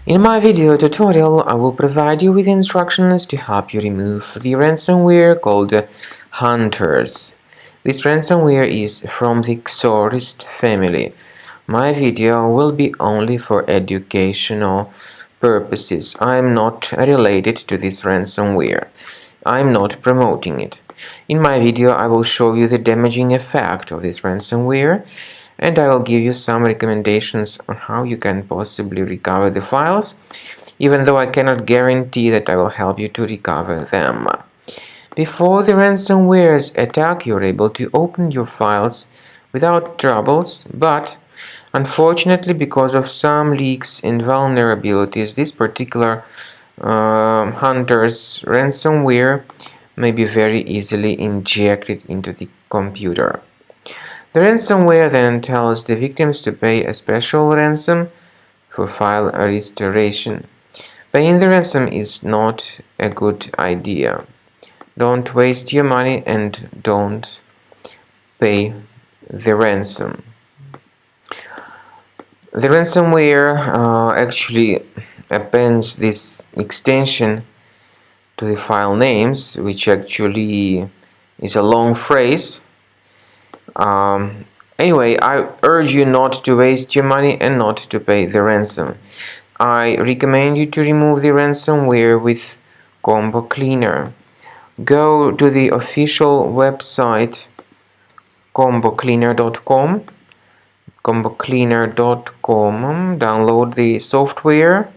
In my video tutorial, I will provide you with instructions to help you remove the ransomware called Hunters. This ransomware is from the Xorist family. My video will be only for educational purposes. I am not related to this ransomware. I am not promoting it. In my video, I will show you the damaging effect of this ransomware, and I will give you some recommendations on how you can possibly recover the files, even though I cannot guarantee that I will help you to recover them. Before the ransomware's attack, you're able to open your files without troubles, but unfortunately, because of some leaks and vulnerabilities, this particular Hunter's ransomware may be very easily injected into the computer. The ransomware then tells the victims to pay a special ransom for file restoration. Paying the ransom is not a good idea. Don't waste your money and don't pay the ransom. The ransomware actually appends this extension to the file names, which actually is a long phrase. Anyway, I urge you not to waste your money and not to pay the ransom. I recommend you to remove the ransomware with Combo Cleaner. Go to the official website combocleaner.com, download the software,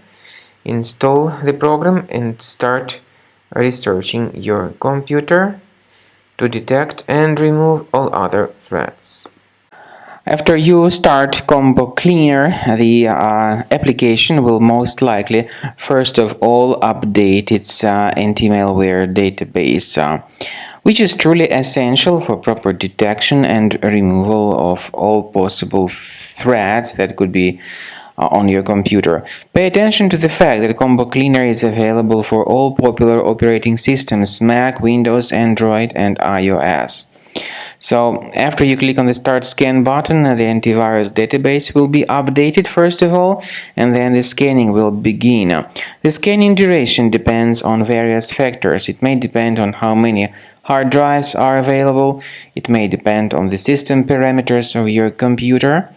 install the program, and start researching your computer to detect and remove all other threats. After you start Combo Cleaner, the application will most likely first of all update its anti-malware database, which is truly essential for proper detection and removal of all possible threats that could be on your computer. Pay attention to the fact that Combo Cleaner is available for all popular operating systems: Mac, Windows, Android, and iOS. So after you click on the Start Scan button, the antivirus database will be updated first of all, and then the scanning will begin. The scanning duration depends on various factors. It may depend on how many hard drives are available. It may depend on the system parameters of your computer.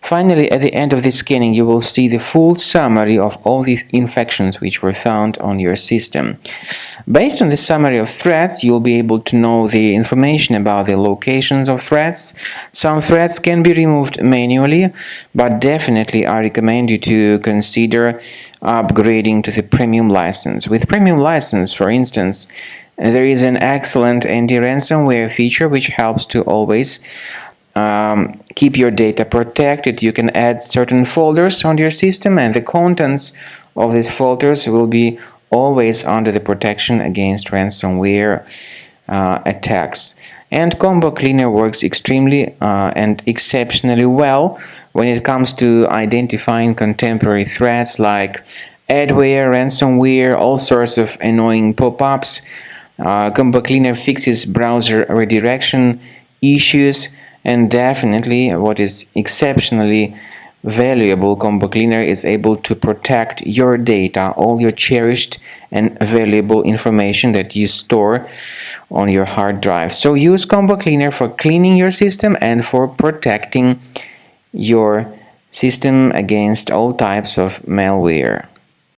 Finally, at the end of the scanning, you will see the full summary of all the infections which were found on your system. Based on the summary of threats, you'll be able to know the information about the locations of threats. Some threats can be removed manually, but definitely I recommend you to consider upgrading to the premium license. With premium license, for instance, there is an excellent anti-ransomware feature which helps to always keep your data protected. You can add certain folders on your system, and the contents of these folders will be always under the protection against ransomware attacks. And Combo Cleaner works extremely and exceptionally well when it comes to identifying contemporary threats like adware, ransomware, all sorts of annoying pop-ups. Combo Cleaner fixes browser redirection issues. And definitely, what is exceptionally valuable, Combo Cleaner is able to protect your data, all your cherished and valuable information that you store on your hard drive. So use Combo Cleaner for cleaning your system and for protecting your system against all types of malware.